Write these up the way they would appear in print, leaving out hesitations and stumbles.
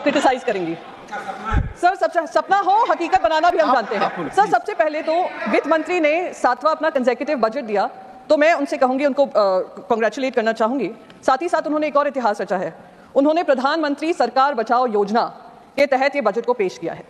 Criticise करेंगी। Sir सपना हो, हकीकत बनाना भी हम जानते हैं। सर सबसे पहले तो वित्त मंत्री ने 7वां अपना कंसेक्यूटिव बजट दिया, तो मैं उनसे कहूंगी, उनको कांग्रेचुलेट करना चाहूंगी। साथ ही साथ उन्होंने एक और इतिहास रचा है। उन्होंने प्रधानमंत्री सरकार बचाओ योजना के तहत ये बजट को पेश किया है,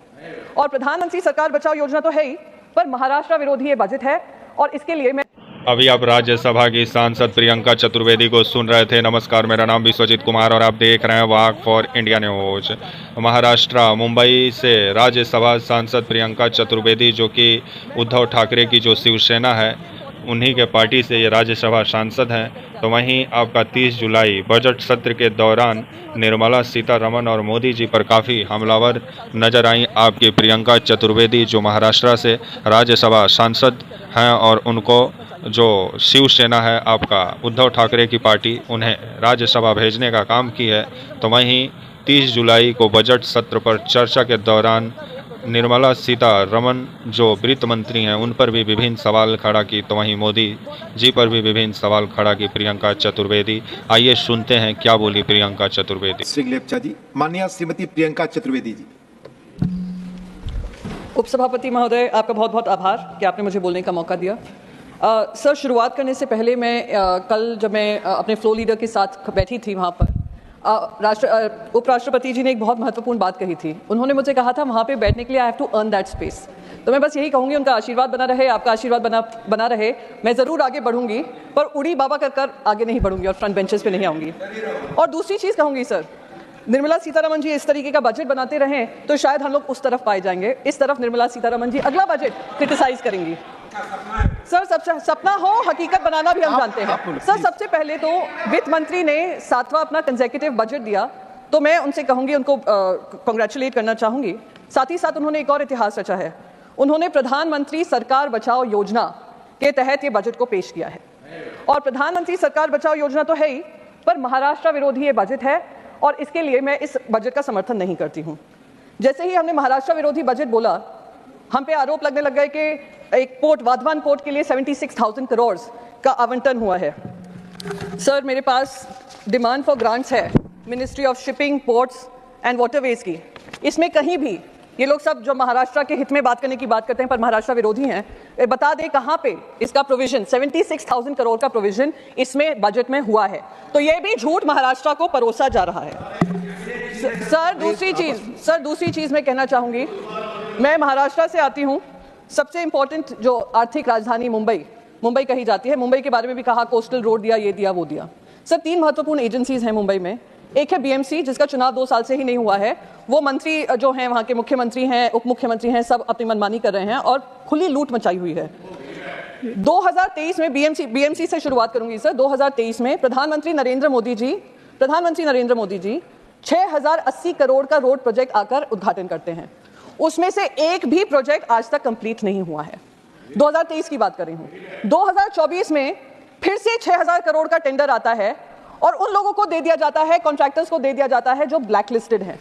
और प्रधानमंत्री सरकार बचाओ योजना तो है ही, पर महाराष्ट्र विरोधी ये बजट है, और इसके लिए मैं अभी आप राज्यसभा की सांसद प्रियंका चतुर्वेदी को सुन रहे थे। नमस्कार, मेरा नाम विश्वजीत कुमार और आप देख रहे हैं walk for India news. Maharashtra Mumbai से राज्यसभा सांसद प्रियंका चतुर्वेदी, जो कि उद्धव ठाकरे की जो शिवसेना है उन्हीं के पार्टी से ये राज्यसभा सांसद हैं। तो वहीं आपका 30 जुलाई बजट सत्र के दौरान निर्मला सीतारमण और मोदी जी पर काफ़ी हमलावर नजर आई आपकी प्रियंका चतुर्वेदी, जो महाराष्ट्र से राज्यसभा सांसद हैं, और उनको जो शिवसेना है आपका उद्धव ठाकरे की पार्टी, उन्हें राज्यसभा भेजने का काम की है। तो वहीं 30 जुलाई को बजट सत्र पर चर्चा के दौरान निर्मला सीतारमण जो वित्त मंत्री हैं उन पर भी विभिन्न सवाल खड़ा की, तो वहीं मोदी जी पर भी विभिन्न सवाल खड़ा की प्रियंका चतुर्वेदी। आइए सुनते हैं क्या बोली प्रियंका चतुर्वेदी। श्री लेप्चा जी, माननीय श्रीमती प्रियंका चतुर्वेदी जी। उपसभापति महोदय, आपका बहुत बहुत आभार कि आपने मुझे बोलने का मौका दिया। सर, शुरुआत करने से पहले मैं कल जब मैं अपने फ्लो लीडर के साथ बैठी थी वहाँ पर, उपराष्ट्रपति जी ने एक बहुत महत्वपूर्ण बात कही थी। उन्होंने मुझे कहा था वहाँ पे बैठने के लिए I have to earn that space. तो मैं बस यही कहूँगी, उनका आशीर्वाद बना रहे, आपका आशीर्वाद बना रहे। मैं ज़रूर आगे बढ़ूंगी, पर उड़ी बाबा कर आगे नहीं बढ़ूंगी और फ्रंट बेंचेस पे नहीं आऊँगी। और दूसरी चीज़ कहूँगी, सर, निर्मला सीतारमण जी इस तरीके का बजट बनाते रहें तो शायद हम लोग उस तरफ पाए जाएंगे। इस तरफ निर्मला सीतारमण जी अगला बजट क्रिटिसाइज करेंगी। सर सपना हो, हकीकत बनाना भी हम जानते हैं। सर सबसे पहले तो वित्त मंत्री ने 7वां अपना कंसेक्यूटिव बजट दिया, तो मैं उनसे कहूंगी, उनको कांग्रेचुलेट करना चाहूंगी। साथ ही साथ उन्होंने एक और इतिहास रचा है। उन्होंने प्रधानमंत्री सरकार बचाओ योजना के तहत ये बजट को पेश किया है, और प्रधानमंत्री सरकार बचाओ योजना तो है ही, पर महाराष्ट्र विरोधी ये बजट है, और इसके लिए मैं इस बजट का समर्थन नहीं करती हूँ। जैसे ही हमने महाराष्ट्र विरोधी बजट बोला, हम पे आरोप लगने लग गए कि एक पोर्ट, वाधवान पोर्ट के लिए 76,000 करोड़ का आवंटन हुआ है। सर, मेरे पास डिमांड फॉर ग्रांट्स है ministry of shipping, ports and waterways की। इसमें कहीं भी ये लोग सब जो महाराष्ट्र के हित में बात करने की बात करते हैं पर महाराष्ट्र विरोधी हैं, बता दें कहाँ पे इसका प्रोविजन 76,000 करोड़ का प्रोविजन इसमें बजट में हुआ है। तो ये भी झूठ महाराष्ट्र को परोसा जा रहा है। सर दूसरी चीज मैं कहना चाहूंगी, मैं महाराष्ट्र से आती हूँ। सबसे इंपॉर्टेंट जो आर्थिक राजधानी मुंबई कही जाती है, मुंबई के बारे में भी कहा, कोस्टल रोड दिया, ये दिया, वो दिया। सर 3 महत्वपूर्ण एजेंसीज हैं मुंबई में। एक है बीएमसी, जिसका चुनाव 2 साल से ही नहीं हुआ है। वो मंत्री जो हैं, वहाँ के मुख्यमंत्री हैं, उप मुख्यमंत्री हैं, सब अपनी मनमानी कर रहे हैं और खुली लूट मचाई हुई है। 2023 में बीएमसी से शुरुआत करूंगी सर। 2023 में प्रधानमंत्री नरेंद्र मोदी जी 6,080 करोड़ का रोड प्रोजेक्ट आकर उद्घाटन करते हैं। उसमें से एक भी प्रोजेक्ट आज तक कंप्लीट नहीं हुआ है। 2023 की बात कर रही हूं। 2024 में फिर से 6,000 करोड़ का टेंडर आता है, और उन लोगों को दे दिया जाता है, कॉन्ट्रैक्टर्स को दे दिया जाता है जो ब्लैक लिस्टेड हैं।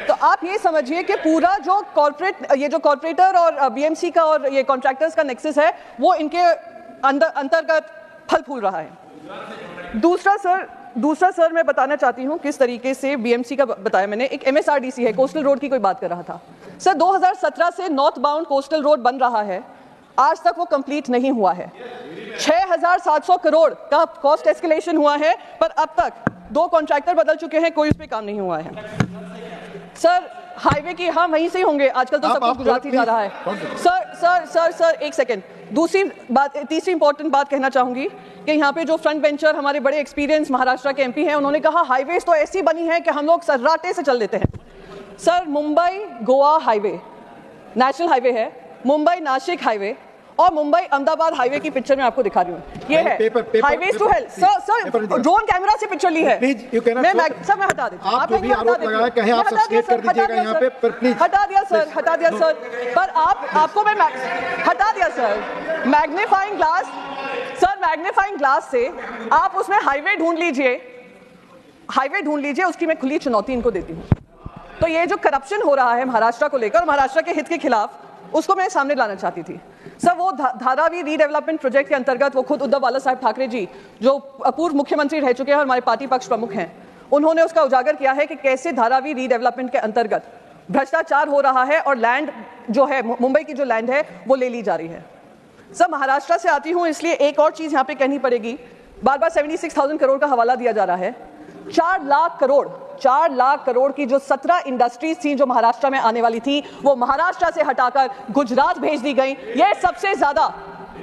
तो आप ये समझिए कि पूरा जो कॉर्पोरेटर और बीएमसी का और ये कॉन्ट्रैक्टर्स का नेक्सस है, वो इनके अंतर्गत फल फूल रहा है। दूसरा सर मैं बताना चाहती हूँ किस तरीके से बीएमसी का बताया मैंने। एक एमएसआरडीसी है, कोस्टल रोड की कोई बात कर रहा था सर। 2017 से नॉर्थ बाउंड कोस्टल रोड बन रहा है, आज तक वो कंप्लीट नहीं हुआ है। 6,700 करोड़ का कॉस्ट एस्केलेशन हुआ है, पर अब तक 2 कॉन्ट्रैक्टर बदल चुके हैं, कोई उस पर काम नहीं हुआ है। सर हाईवे की, हाँ वहीं से होंगे, आजकल तो सब कुछ गुजरात ही जा रहा है। सर एक सेकेंड। तीसरी इंपॉर्टेंट बात कहना चाहूंगी कि यहाँ पे जो फ्रंट बेंचर हमारे बड़े एक्सपीरियंस महाराष्ट्र के एमपी हैं, उन्होंने कहा हाईवेज तो ऐसी बनी है कि हम लोग सर्राटे से चल देते हैं। Sir Mumbai Goa highway national highway है, मुंबई नासिक हाईवे और मुंबई अहमदाबाद हाईवे की पिक्चर मैं आपको दिखा रही हूँ। ये है highways to health. Sir drone camera से पिक्चर ली है। मैं हटा देता हूँ। आपने हटा दिया सर। पर आपको मैं हटा दिया सर। मैग्नीफाइंग ग्लास से आप उसमें हाईवे ढूंढ लीजिए, उसकी मैं खुली चुनौती इनको देती हूँ। तो ये जो करप्शन हो रहा है महाराष्ट्र को लेकर, महाराष्ट्र के हित के खिलाफ, उसको मैं सामने लाना चाहती थी। सर वो धारावी रीडेवलपमेंट प्रोजेक्ट के अंतर्गत वो खुद उद्धव बाला साहब ठाकरे जी, जो पूर्व मुख्यमंत्री रह चुके हैं और हमारे पार्टी पक्ष प्रमुख हैं, उन्होंने उसका उजागर किया है कि कैसे धारावी रीडेवलपमेंट के अंतर्गत भ्रष्टाचार हो रहा है और लैंड जो है, मुंबई की जो लैंड है वो ले ली जा रही है। सर, महाराष्ट्र से आती हूं इसलिए एक और चीज यहां पे कहनी पड़ेगी। बार बार 76,000 करोड़ का हवाला दिया जा रहा है। 4 लाख करोड़ की जो 17 इंडस्ट्रीज थी जो महाराष्ट्र में आने वाली थी, वो महाराष्ट्र से हटाकर गुजरात भेज दी गई। यह सबसे ज्यादा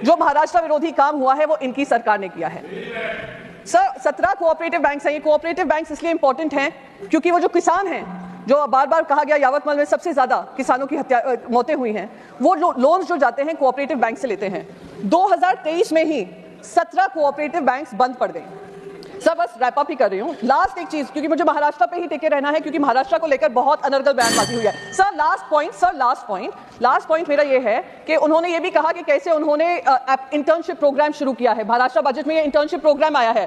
जो महाराष्ट्र विरोधी काम हुआ है वो इनकी सरकार ने किया है। सर, 17 कोऑपरेटिव बैंक्स हैं। ये कोऑपरेटिव बैंक्स इसलिए इंपॉर्टेंट हैं क्योंकि वो जो किसान हैं, जो बार बार कहा गया यावतमल में सबसे ज्यादा किसानों की मौतें हुई हैं, वो लोन्स जो जाते हैं कोऑपरेटिव बैंक से लेते हैं। 2023 में ही 17 कोऑपरेटिव बैंक्स बंद पड़ गए। सर, बस रैप अप ही कर रही हूँ। लास्ट एक चीज, क्योंकि मुझे महाराष्ट्र पे ही टिके रहना है, क्योंकि महाराष्ट्र को लेकर बहुत अनर्गल बयानबाजी हुई है। सर, लास्ट पॉइंट मेरा ये है कि उन्होंने ये भी कहा कि कैसे उन्होंने इंटर्नशिप प्रोग्राम शुरू किया है। महाराष्ट्र बजट में ये इंटर्नशिप प्रोग्राम आया है।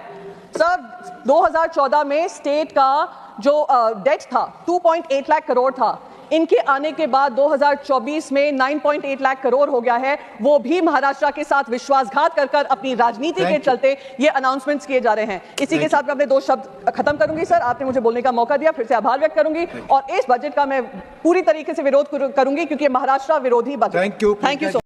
सर, 2014 में स्टेट का जो डेट था 2.8 लाख करोड़ था, इनके आने के बाद 2024 में 9.8 लाख करोड़ हो गया है। वो भी महाराष्ट्र के साथ विश्वासघात कर अपनी राजनीति के चलते ये अनाउंसमेंट्स किए जा रहे हैं। इसी के साथ मैं अपने 2 शब्द खत्म करूंगी। सर, आपने मुझे बोलने का मौका दिया, फिर से आभार व्यक्त करूंगी और इस बजट का मैं पूरी तरीके से विरोध करूंगी क्योंकि महाराष्ट्र विरोधी बजट। Thank you.